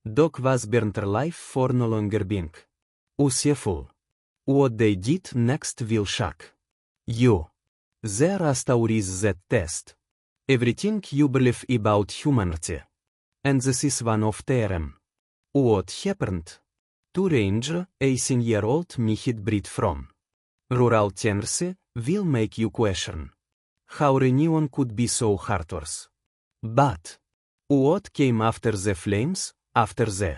Dock was burnt life for no longer being useful. What they did next will shock you. There stories that test everything you believe about humanity. And this is one of them. What happened to Ranger, a 10-year-old mixed breed from rural Tennessee, will make you question how anyone could be so heartless. But what came after the flames, after the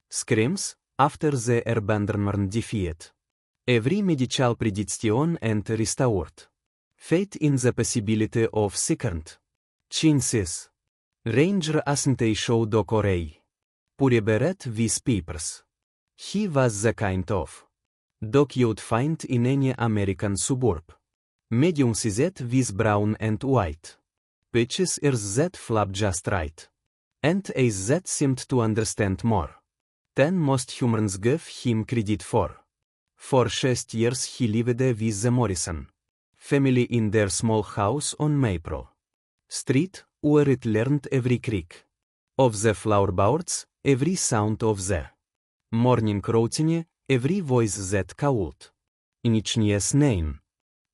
screams, after the abandonment defeat? Every medical prediction and restored faith in the possibility of second chances. Ranger asn't a show doc or a purebred with papers. He was the kind of doc you'd find in any American suburb. Medium sized with brown and white patches ears that flap just right, and eyes that seemed to understand more than most humans give him credit for. For 6 years he lived with the Morrison family in their small house on Maple Street, where it learned every creak of the floorboards, every sound of the morning routine, every voice that called Nichnie's name.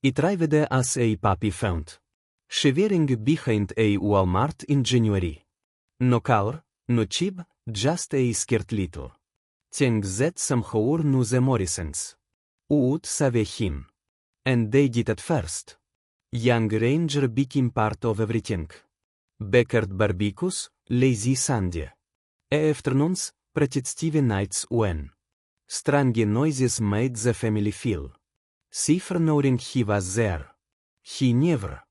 It arrived as a puppy found shivering behind a Walmart in January. No color, no chip, just a scared little thing that somehow knew the Morrisons would save him. And they did at first. Young Ranger became part of everything. Backyard barbecues, lazy Sunday afternoons, pretty nights when strange noises made the family feel safer knowing he was there. He never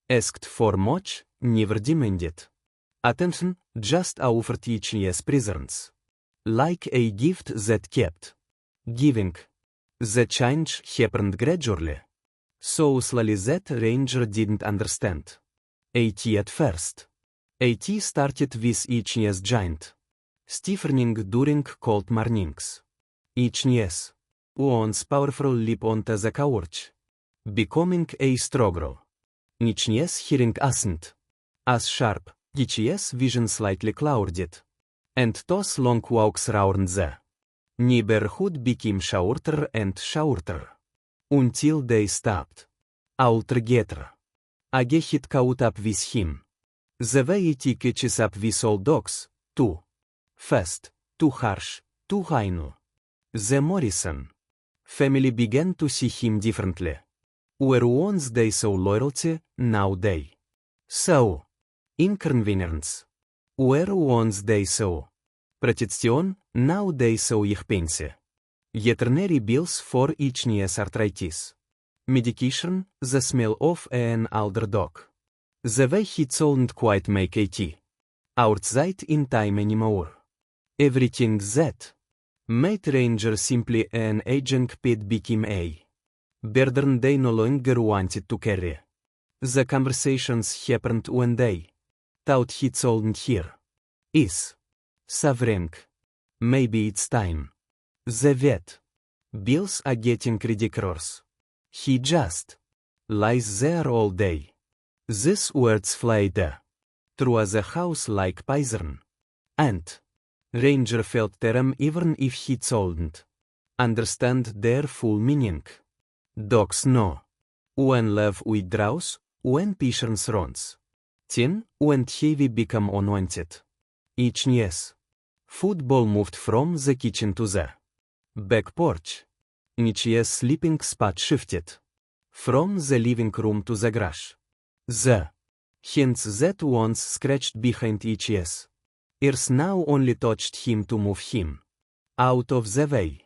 asked for much, never demanded attention, just offered each year's presents like a gift that kept giving. The change happened gradually, so slowly that Ranger didn't understand AT at first. AT started with each year's giant stiffening during cold mornings. Each year's once powerful leap onto the couch, becoming a struggle. Each year's hearing ascent as sharp, each year's vision slightly clouded, and those long walks round the neighborhood became shorter and shorter, until they stopped altogether. Age had caught up with him. The way it catches up with all dogs, too fast, too harsh, too high. The Morrison family began to see him differently. Where once they saw loyalty, now they saw inconvenience. Where once they saw protection, now they saw expense. Veterinary bills for each year's arthritis. Medication, the smell of an older dog. The way he couldn't quite make it outside in time anymore. Everything that made Ranger simply an aging pet became a burden they no longer wanted to carry. The conversations happened when they thought he couldn't hear. Is suffering. Maybe it's time. The vet bills are getting ridiculous. He just lies there all day. These words fly through the house like poison. And Ranger felt them even if he couldn't understand their full meaning. Dogs know when love withdraws, when patience runs thin, when heavy become unwanted. Each year's football moved from the kitchen to the back porch. Each year's sleeping spot shifted from the living room to the garage. The hands that once scratched behind each year's ears now only touched him to move him out of the way.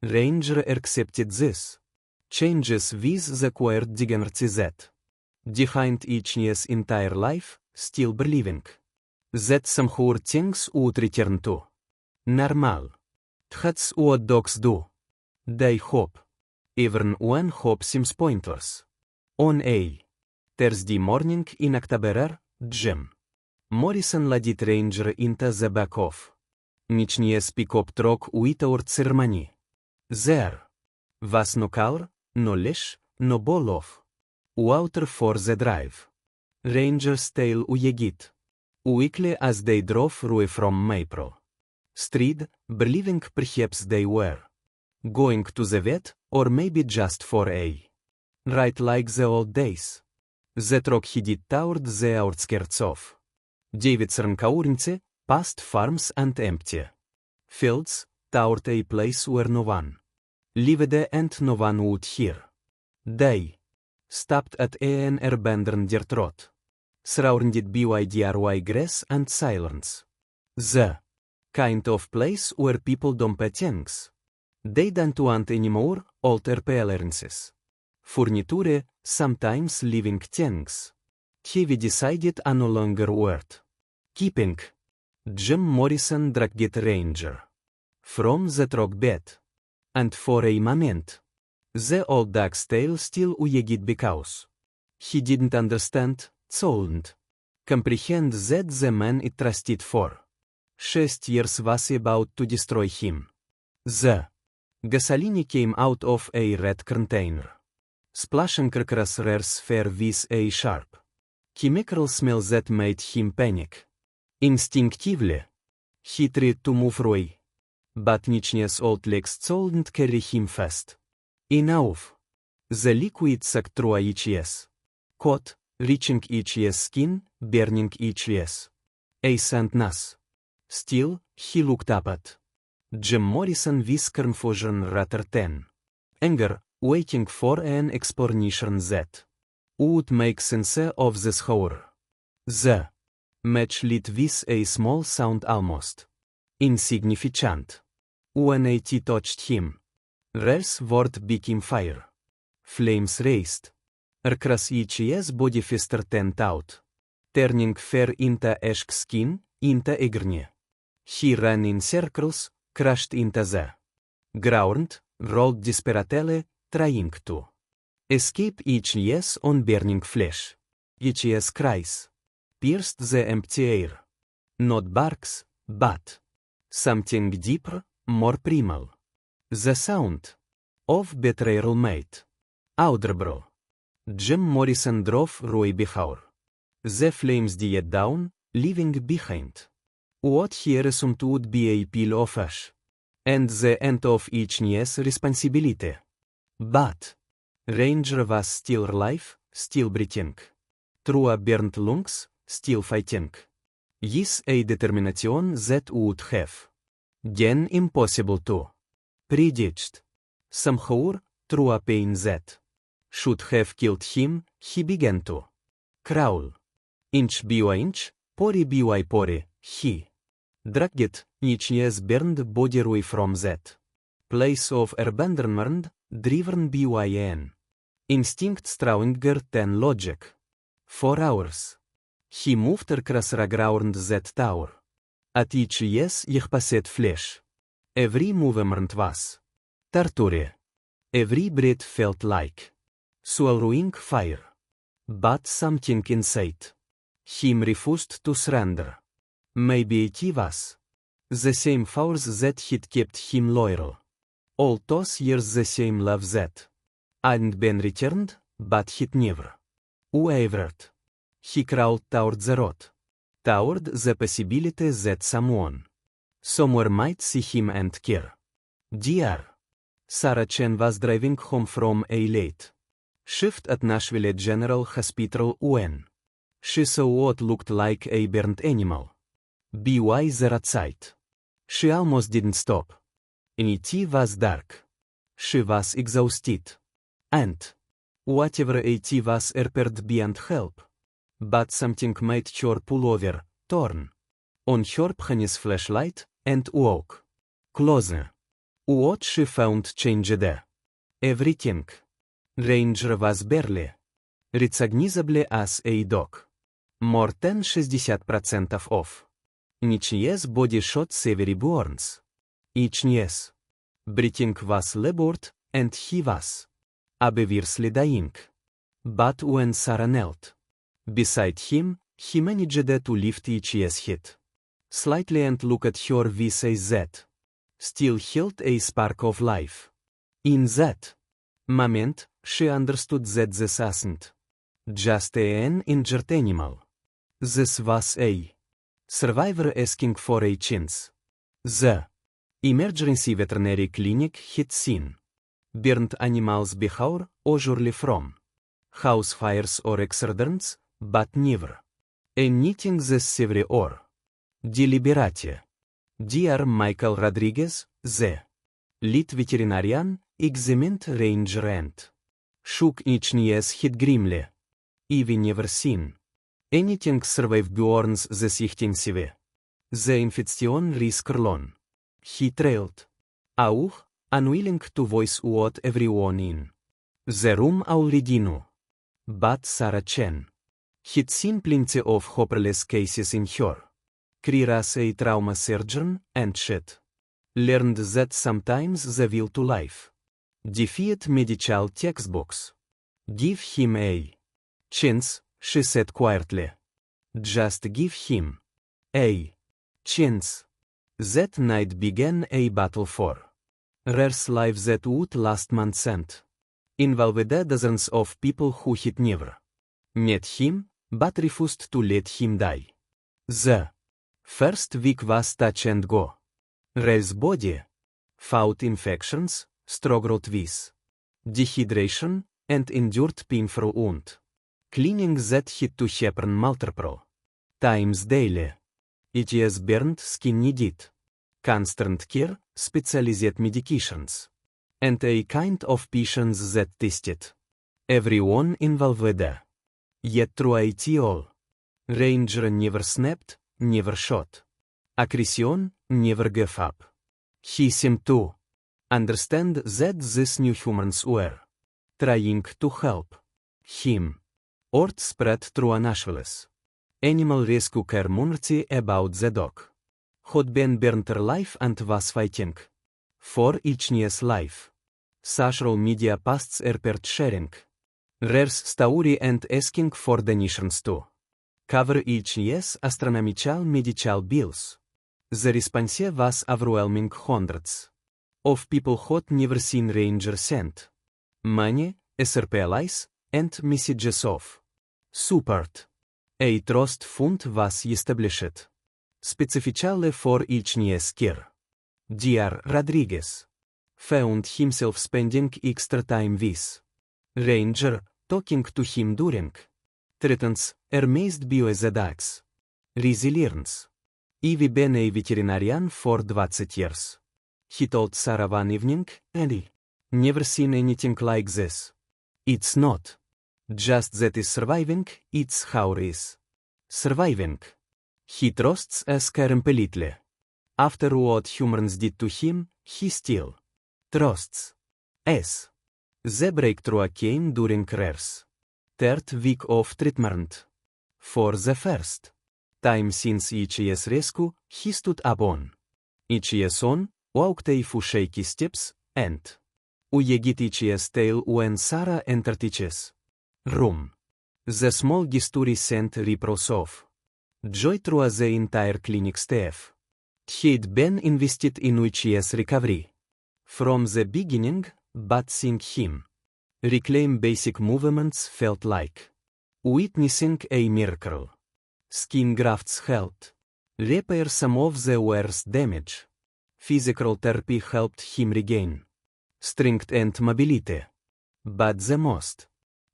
Ranger accepted this changes with the quiet dignity that behind each year's entire life, still believing that somehow things would return to normal. That's what dogs do. They hope, even when hope seems pointless. On a Thursday morning in October, Jim Morrison led Ranger into the back of Nichnie's pickup truck without ceremony. There was no car, no leash, no ball of water for the drive. Ranger's tail wagged weakly as they drove away from Maple Street, believing perhaps they were going to the vet, or maybe just for a right like the old days. That rock headed toward the outskirts of Davidsonkaurnce, past farms and empty fields, toward a place where no one lived and no one would hear. They stopped at an abandoned dirt road, surrounded by dry grass and silence. The kind of place where people don't pay things they don't want anymore, old appearances, furniture, sometimes living things. He decided are no longer worth keeping. Jim Morrison dragged Ranger from the rock bed, and for a moment, the old dog's tail still wagged because he didn't understand, couldn't comprehend that the man it trusted for 6 years was about to destroy him. The gasoline came out of a red container, splashing across rare sphere with a sharp chemical smell that made him panic. Instinctively, he tried to move away, but Nichnia's old legs couldn't carry him fast enough. The liquid sucked through each coat, reaching each skin, burning each ace and nas. Still, he looked up at Jim Morrison with confusion rather than anger, waiting for an explanation that would make sense of this horror. The match lit with a small sound almost insignificant. When it touched him, Ralph's word became fire. Flames raced across each body faster than thought, turning fur into ash skin, into agony. He ran in circles, crashed into the ground, rolled desperately, trying to escape each on burning flesh. Each cries pierced the empty air. Not barks, but something deeper, more primal. The sound of betrayal made audible. Jim Morrison drove Roy before the flames died down, leaving behind what he assumed would be a pile of ash, and the end of each responsibility. But Ranger was still alive, still breathing through a burned lungs, still fighting. Yes, a determination that would have been impossible to predict. Somehow, through a pain that should have killed him, he began to crawl. Inch by inch, pore by pore, he dragged each burned body away from that place of abandonment, driven by an instinct stronger than logic. For hours, he moved across around that tower. At each passed flesh. Every movement was torture. Every breath felt like swallowing fire. But something inside him refused to surrender. Maybe it was the same force that had kept him loyal all those years, the same love that hadn't been returned, but had never wavered. He crawled toward the road, toward the possibility that someone somewhere might see him and care. Dear Sarah Chen was driving home from a late shift at Nashville General Hospital when she saw what looked like a burned animal by the roadside. She almost didn't stop. It was dark. She was exhausted. And whatever it was repaired beyond help. But something made her pull over, turn on her penis flashlight, and walk closer. What she found changed everything. Ranger was barely recognizable as a dog. More than 60% of Nich's body showed severe burns. Each breathing was labored, and he was obviously dying. But when Sarah knelt beside him, he managed to lift each head slightly and look at her with eyes that still held a spark of life. In that moment, she understood that this wasn't just an injured animal. This was a survivor asking for a chance. The Emergency Veterinary Clinic hit scene. Burned animals behavior usually from house fires or accidents, but never anything this severe or deliberate. Dr. Michael Rodriguez, the lead veterinarian, examined ranger and shook each his head grimly. I've never seen anything survive beyond the 16th. The infection risk alone. He trailed out, unwilling to voice what everyone in the room already knew. But Sarah Chen had seen plenty of hopeless cases in her career as a trauma surgeon, and she'd learned that sometimes the will to live defeat medical textbooks. Give him a chance, she said quietly. Just give him a chance. That night began a battle for Rare's life that would last months and involved dozens of people who had never met him, but refused to let him die. The first week was touch and go. Rare's body fought infections, struggled with dehydration, and endured painful wound cleaning that had to happen multiple times daily. His burned skin needed constant care, specialized medications, and a kind of patience that tested everyone involved. Yet through it all, Ranger never snapped, never shot. Aggression never gave up. He seemed to understand that these new humans were trying to help him. Word spread through Nashville's animal rescue community about the dog who'd been burned alive and was fighting for each his life. Social media posts appeared sharing Rare's story and asking for donations to cover each year's astronomical medical bills. The response was overwhelming. Hundreds of people who'd never seen Ranger sent money, SRPLIs, and messages of support. A trust fund was established specifically for each year's care. Dr. Rodriguez found himself spending extra time with Ranger, talking to him during treatments, amazed by the dog's resilience. I've been a veterinarian for 20 years. He told Sarah one evening, and never seen anything like this. It's not just that is surviving, it's how is surviving. He trusts us completely. After what humans did to him, he still trusts us. The breakthrough came during Rare's third week of treatment. For the first time since each year's rescue, he stood up on each year's own, walked a few shaky steps, and wagged each year's tail when Sarah entered each's room. The small gesture sent ripples of joy through the entire clinic staff. He'd been invested in each year's recovery from the beginning, but seeing him reclaim basic movements felt like witnessing a miracle. Skin grafts helped repair some of the worst damage. Physical therapy helped him regain strength and mobility. But the most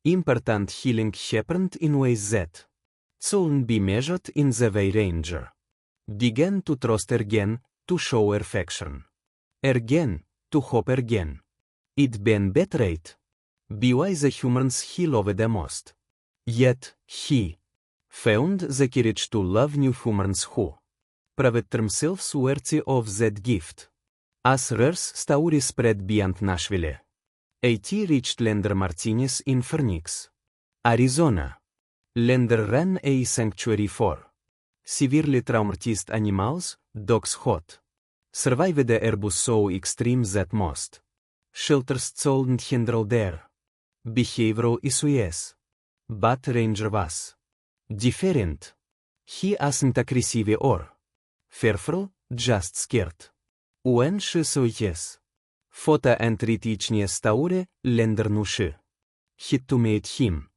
important healing happened in ways that couldn't be measured in the way Ranger began to trust again, to show affection again, to hope again. It'd been betrayed by the humans he loved the most. Yet, he found the courage to love new humans who proved themselves worthy of that gift. As Rare's story spread beyond Nashville, it reached Lander Martinez in Phoenix, Arizona. Lander ran a sanctuary for severely traumatized animals, dogs hot. Survived the airbus so extreme that most shelters couldn't handle their behavioral issues. But Ranger was different. He wasn't aggressive or fearful, just scared. When she saw his photo and read each story, Lander knew she had to meet him.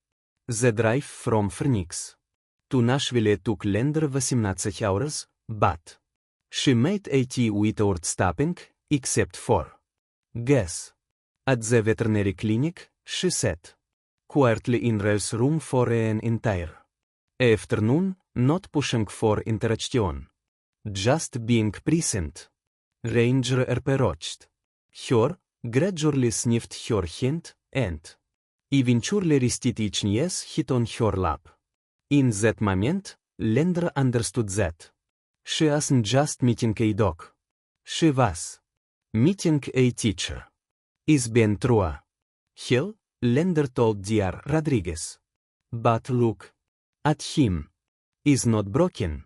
The drive from Phoenix to Nashville took Lander 18 hours, but She made it without stopping, except for gas. At the veterinary clinic, she sat quietly in Ralph's room for an entire afternoon, not pushing for interaction. Just being present. Ranger approached her, gradually sniffed her hand, and eventually rested each head on her lap. In that moment, Lander understood that she wasn't just meeting a dog. She was meeting a teacher. Is been true. Hell, Lander told Dr. Rodriguez. But look at him. Is not broken.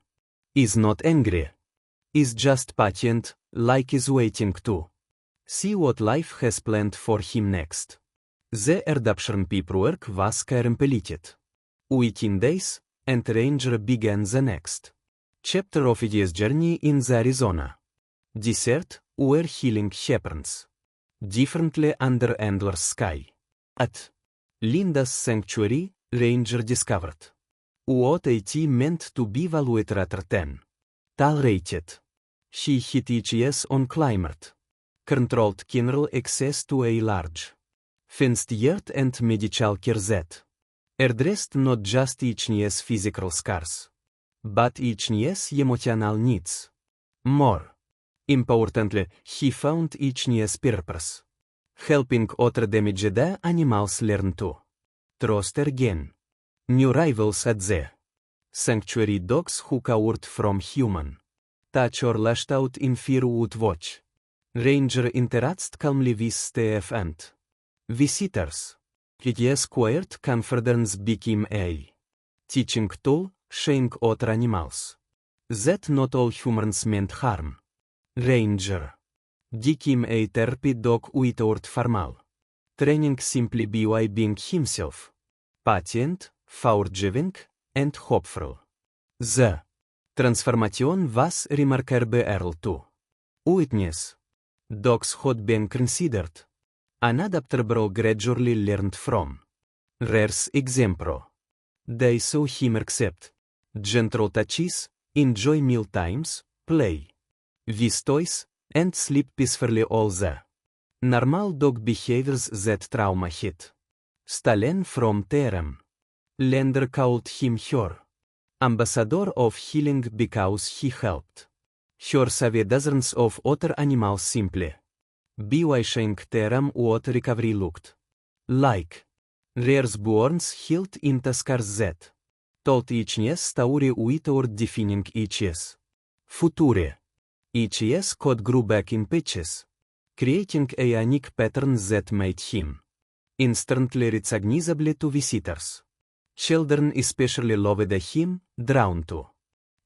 Is not angry. Is just patient, like is waiting to see what life has planned for him next. The adoption paperwork was completed. Within days, and Ranger began the next chapter of his journey in the Arizona desert, where healing happens differently under endless sky. At Linda's sanctuary, Ranger discovered what it meant to be valued rather than tolerated. He had each year on climate, controlled general access to a large fenced yard and medical care that addressed not just each year's physical scars, but each year's emotional needs. More importantly, he found each year's purpose, helping other damaged animals learn to trust again. New rivals at the sanctuary, dogs who cowered from human touch or lashed out in fear would watch. Ranger interacted calmly with staff and visitors. His quiet confidence became a teaching tool, showing other animals that not all humans meant harm. Ranger became a therapy dog without formal training, simply by being himself, patient, forgiving, and hopeful. The transformation was remarkable to witness. Dogs had been considered unadaptable, gradually learned from Rare's example. They saw him accept gentle touches, enjoy meal times, play with toys, and sleep peacefully, all the normal dog behaviors that trauma had stolen from them. Lander called him her ambassador of healing because he helped her save dozens of other animals simply by showing them what recovery looked like. Rare's burns healed into scars that told each story without defining each's future. Each could grow back in patches, creating a unique pattern that made him instantly recognizable to visitors. Children especially loved him, drawn to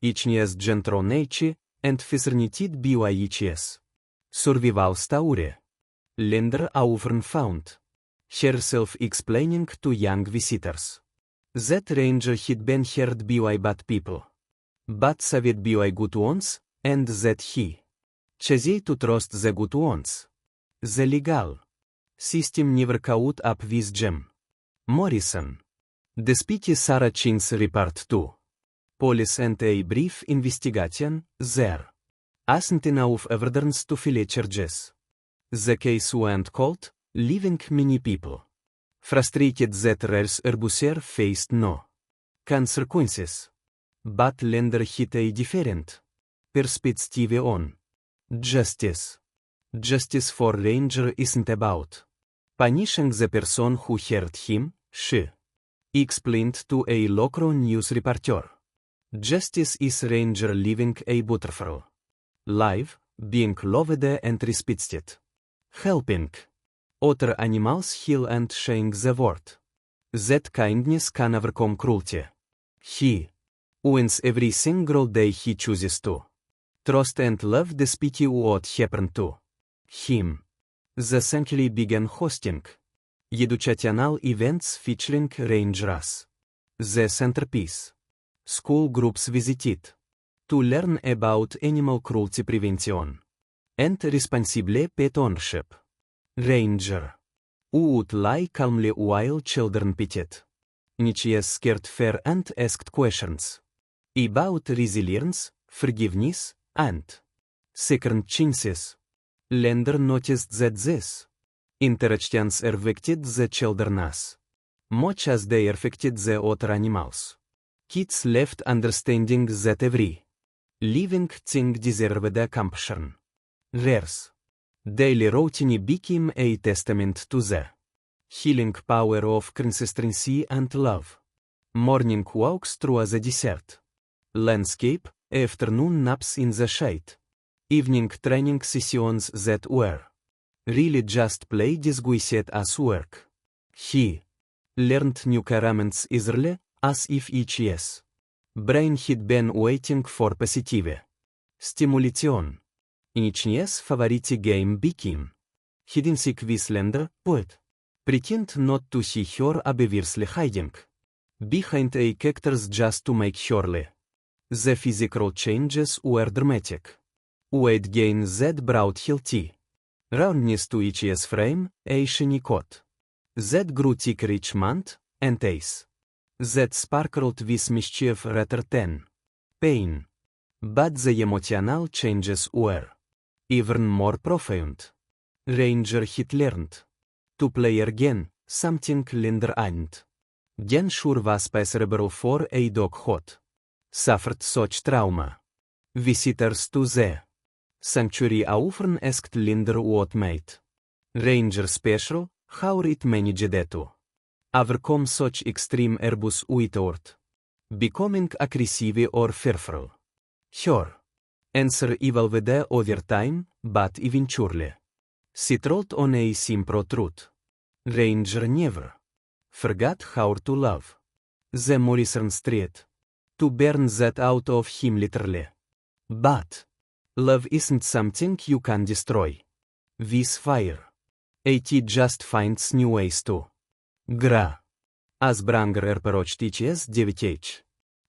each's gentle nature and fascinated by each's survival story. Lander often found herself explaining to young visitors that Ranger had been hurt by bad people, but saved by good ones, and that he chose to trust the good ones. The legal system never caught up with Jim Morrison. Despite Sarah Chin's report to police and a brief investigation, there wasn't enough evidence to file charges. The case went cold, leaving many people frustrated that Rare's abuser faced no consequences. But Lander had a different perspective on justice. Justice for Ranger isn't about punishing the person who hurt him, she explained to a local news reporter. Justice is Ranger living a beautiful life, being loved and respected, helping other animals heal and sharing the word that kindness can overcome cruelty. He wins every single day he chooses to trust and love despite what happened to him. The sanctuary began hosting educational events featuring Rangers. The centerpiece. School groups visited to learn about animal cruelty prevention and responsible pet ownership. Ranger would lie calmly while children petted niches, scared fair and asked questions about resilience, forgiveness, and Second chances. Lender noticed that this interactions affected the children's much as they affected the other animals. Kids left understanding that every living thing deserved a compassion. Theirs daily routine became a testament to the healing power of consistency and love. Morning walks through the desert landscape, afternoon naps in the shade, evening training sessions that were really just play disguised as work. He learned new caramels easily, as if each yes brain had been waiting for positive stimulation. Each yes favorite game became hidden sick with Lender, poet. Pretend not to see her obviously hiding behind a characters just to make surely. The physical changes were dramatic. Weight gain that brought healthy roundness to each yes frame, a shiny coat that grew thicker each month, and eyes that sparkled with mischief rather than pain. But the emotional changes were even more profound. Ranger had learned to play again, something Linder and Gen sure was possible for a dog hot. Suffered such trauma. Visitors to the sanctuary often asked Linder what made Ranger special, how it managed to overcome such extreme abuse without becoming aggressive or fearful. Her answer evolved over time, but eventually she told on a simple truth. Ranger never forgot how to love. The Morrison Street to burn that out of him literally. But love isn't something you can destroy with fire. It just finds new ways to grow. As Branger approached each 9th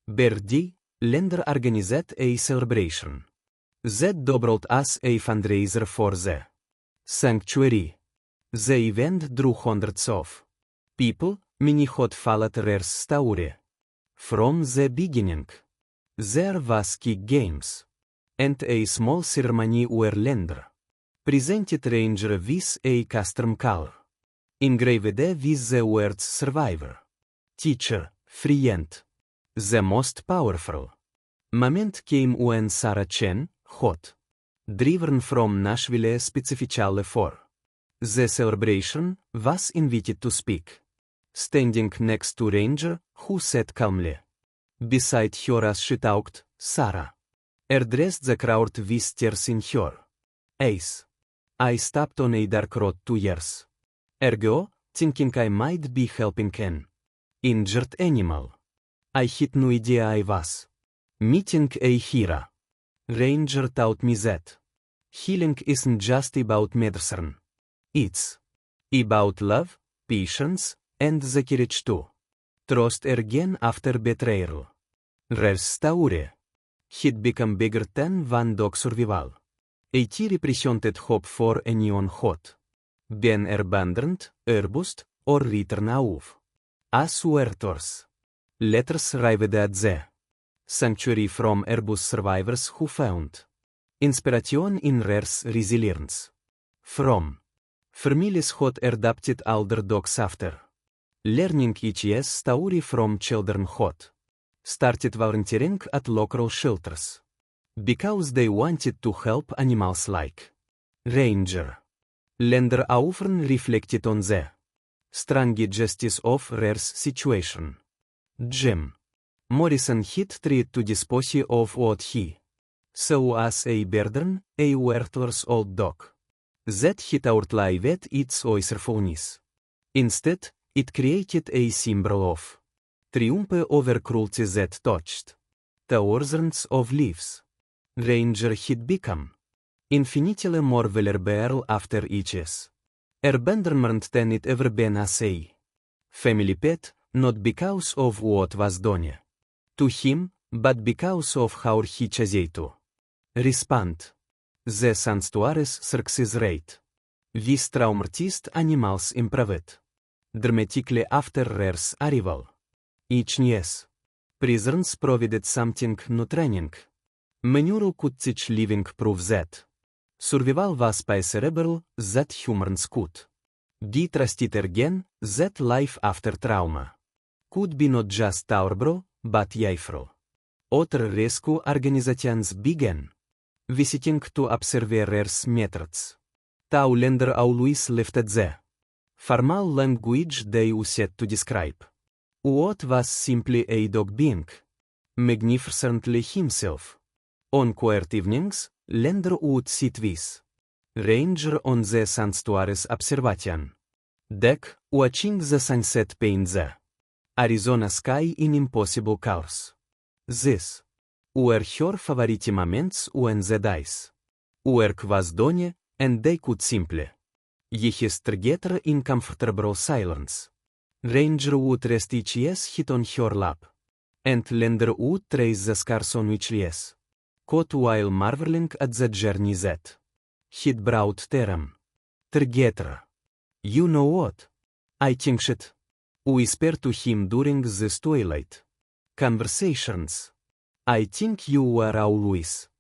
birthday, Lender organized a celebration that doubled as a fundraiser for the sanctuary. The event drew hundreds of people, many had followed Rare's story from the beginning. There was kick games and a small ceremony where Lender presented Ranger with a custom collar engraved with the words survivor, teacher, friend. The most powerful moment came when Sarah Chen, hot, driven from Nashville specifically for the celebration, was invited to speak. Standing next to Ranger, who sat calmly beside her as she talked, Sarah addressed the crowd with tears in her eyes. I stopped on a dark road 2 years ago, thinking I might be helping an injured animal. I had no idea I was meeting a hero. Ranger taught me that healing isn't just about medicine. It's about love, patience, and the courage to trust again after betrayal. Rare's story had become bigger than one dog survival. It represented hope for anyone who'd been abandoned, abused, or written off. As writers, letters arrived at the sanctuary from abuse survivors who found inspiration in Rare's resilience. From families who'd adopted older dogs after learning each story from children who'd started volunteering at local shelters because they wanted to help animals like Ranger. Lender often reflected on the strong justice of Rare's situation. Jim Morrison had tried to dispose of what he saw as a burden, a worthless old dog that had outlived its usefulness. Instead, it created a symbol of triumph over cruelty that touched thousands of lives. Ranger had become infinitely more valuable after each abandonment than it ever been as a family pet, not because of what was done to him, but because of how he chose to respond. The sanctuary's success rate with traumatized animals improved dramatically after Rare's arrival. Each prisons provided something new: training, Menjuro kutzich living proof z. Survival was by cerebral, z human scoot. Dit rastiter gen, z life after trauma. Could be not just taurbro, but jaifro. Other rescue organizations began. Visiting to observerers methods. Tau lender always lifted the formal language they used to describe. What was simply a dog being. Magnificently himself. On quiet evenings, lender would sit with ranger on the Santuaries observation deck, watching the sunset paint the Arizona sky in impossible colors. This were her favorite moments when the dice work was done, and they could simply just together in comfortable silence. Ranger would rest each hit on her lap, and lender would trace the scars on which caught while marveling at the journey that he'd brought them together. You know what? I think she'd whisper to him during these twilight conversations. I think you were always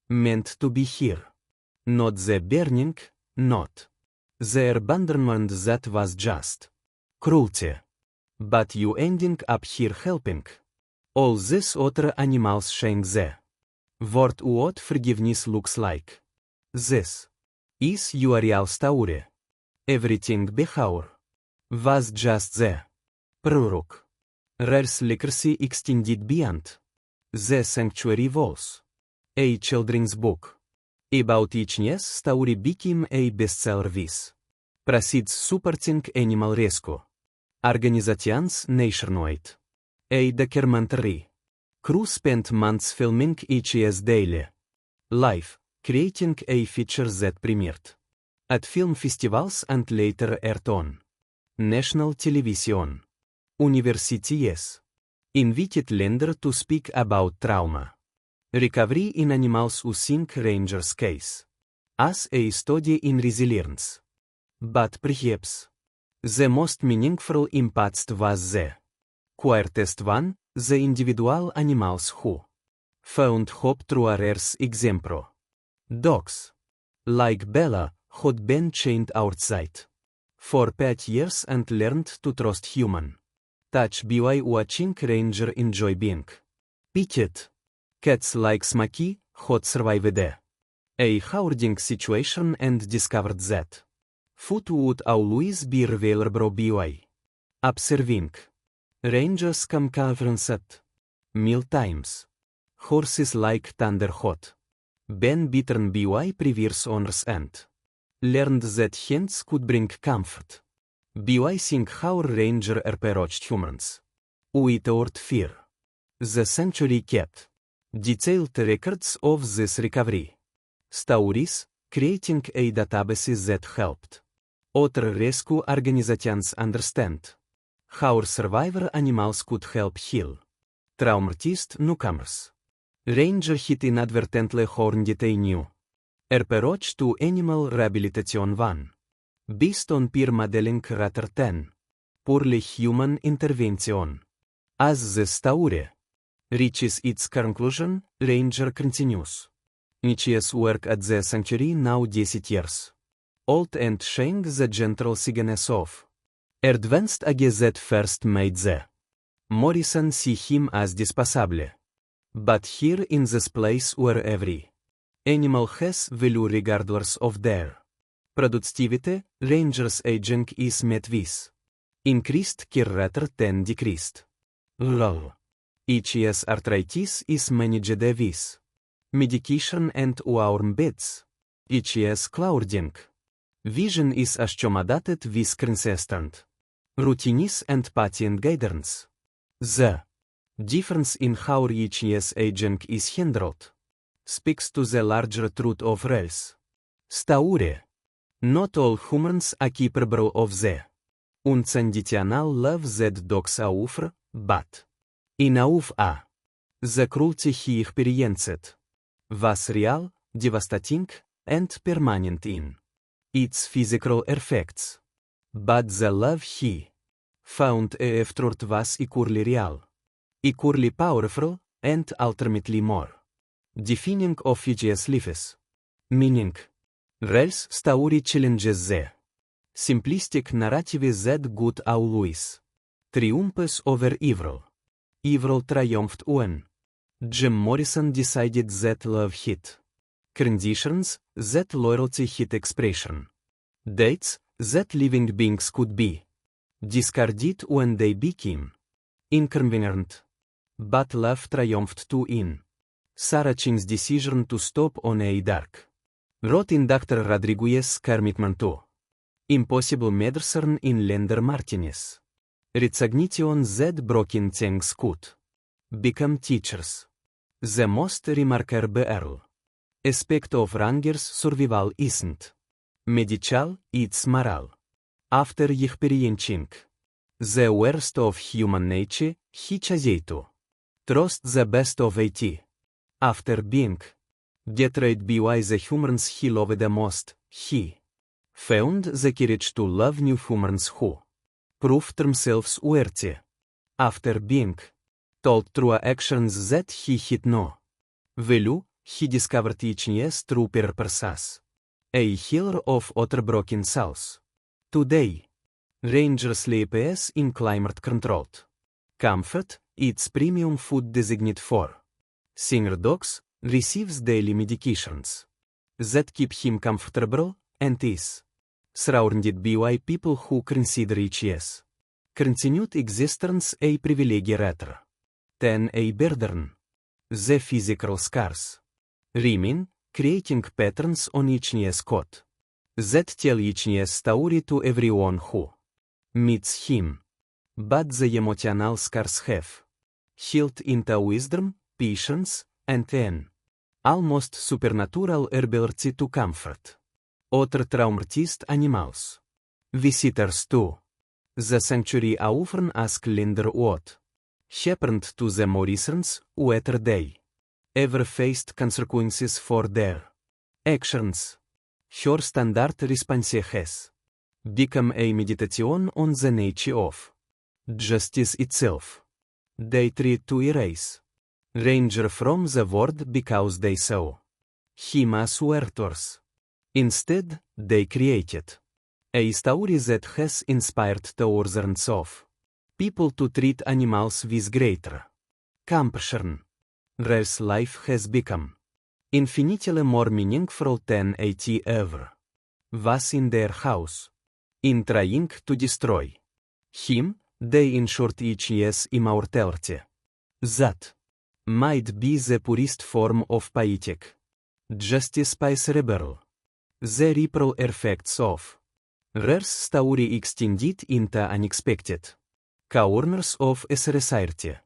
meant to be here. Not the burning, not the abandonment that was just cruelty. But you ending up here helping all these other animals sharing the world what forgiveness looks like. This is your real story. Everything before was just the prologue. Rare's legacy extended beyond the sanctuary walls. A children's book about each niece story became a bestseller with proceeds supporting animal rescue organizations nationwide. A documentary crew spent months filming each year's daily life, creating a feature that premiered at film festivals and later aired on national television. Universities invited lender to speak about trauma recovery in animals using Ranger's case as a study in resilience. But perhaps the most meaningful impact was the quietest one, the individual animals who found hope through a rare example. Dogs like Bella had been chained outside for 5 years and learned to trust human touch by watching Ranger enjoy being petted. Cats like Smokey had survived a hoarding situation and discovered that food would always be available by observing Rangers come conference at meal times. Horses like Thunder had been beaten by previous owners and learned that hens could bring comfort by seeing how Ranger approached humans without fear. The sanctuary kept detailed records of this recovery stories, creating a database that helped other rescue organizations understand how survivor animals could help heal traumatized newcomers. Ranger had inadvertently horned a new approach to animal rehabilitation one based on peer modeling rather than purely human intervention. As the story reaches its conclusion, Ranger continues Nietzsche's work at the sanctuary now 10 years old and showing the gentle signs of advanced age that first made the Morrison see him as disposable. But here in this place where every animal has value regardless of their productivity, Ranger's aging is met with increased care rather than decreased. Lol. Each year's arthritis is managed with medication and warm beds. Each year's clouding vision is accommodated with consistent routines and patient guidance. The difference in how each year's aging is handled speaks to the larger truth of Rare's story. Not all humans are capable of the unconditional love that dogs offer, but enough are. The cruelty he experienced was real, devastating, and permanent in its physical effects. But the love he found afterward was equally real, equally powerful, and ultimately more Defining of EGS lives. Meaning. Rels stauri challenges ze. Simplistic narrative that good always. Triumphs over evil. Evil triumphed when. Jim Morrison decided that love hit. Conditions, that loyalty hit expression. Dates, that living beings could be. Discarded when they became. Inconvenient. But love triumphed too in. Sarah Chinn's decision to stop on a dark. Wrote in Dr. Rodriguez's commitment to. Impossible medicine in Lender Martinez. Recognition that broken things could. Become teachers. The most remarkable aspect of Ranger's survival isn't medical, it's moral. After experiencing the worst of human nature, he chose to trust the best of it. After being betrayed by the humans he loved the most, he found the courage to love new humans who proved themselves worthy. After being told through actions that he had no value, he discovered each true purpose. A healer of other broken souls. Today, Ranger sleeps in climate-controlled comfort, its premium food designated for singer dogs, receives daily medications that keep him comfortable and is surrounded by people who consider his continued existence a privilege rather than a burden. The physical scars remain, creating patterns on each code that tell each story to everyone who meets him. But the emotional scars have healed into wisdom, patience, and an almost supernatural ability to comfort other traumatized animals. Visitors to the sanctuary often ask Linder what happened to the Morrisons, whether they ever faced consequences for their actions. Her standard response has become a meditation on the nature of justice itself. They try to erase Ranger from the world because they saw him as worthless. Instead, they created a story that has inspired thousands of people to treat animals with greater compassion. Ralph's life has become infinitely more meaningful than it ever was in their house. In trying to destroy him, they ensured each immortality. That might be the purest form of poetic justice by cerebral. The ripple effects of Rare's story extended into unexpected corners of society.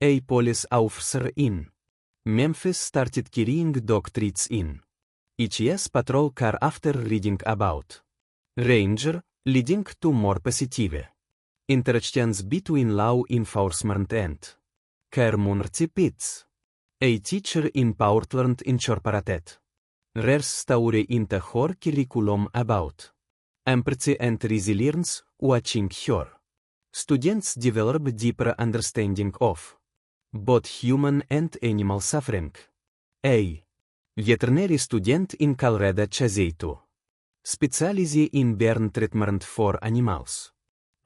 A police officer in Memphis started carrying dog treats in each patrol car after reading about Ranger, leading to more positive interactions between law enforcement and community pets. A teacher in Portland incorporated Rare's story into her curriculum about empathy and resilience, watching her students develop deeper understanding of both human and animal suffering. A veterinary student in Colorado chose to specialize in burn treatment for animals.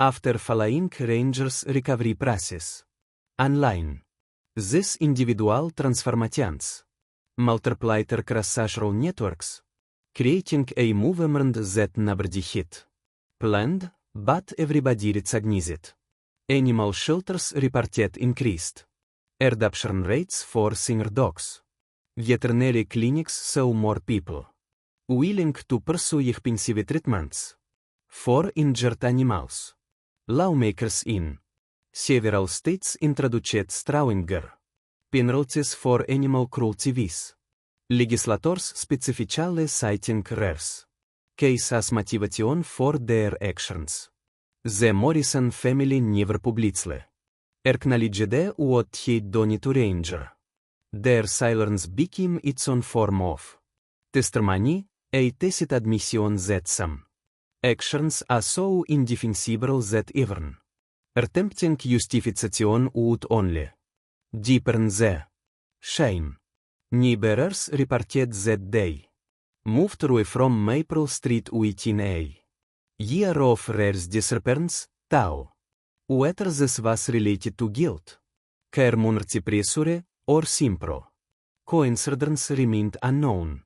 After following Ranger's recovery process online, these individual transformations multiplied across social networks, creating a movement that nobody had planned, but everybody recognized. Animal shelters reported increased adoption rates for singer dogs. Veterinary clinics saw more people willing to pursue expensive treatments for injured animals. Lawmakers in several states introduced stronger penalties for animal cruelty with legislators specifically citing Rare's case as motivation for their actions. The Morrison family never publicly acknowledged what he'd done to Ranger. Their silence became its own form of testimony, a tacit admission that some actions are so indefensible that even attempting justification would only deepen the shame. Neighbors reported that they moved away from Maple Street within a year of rare disappearance, Tao. Whether this was related to guilt, care, pressure, or simpro coincidence remained unknown.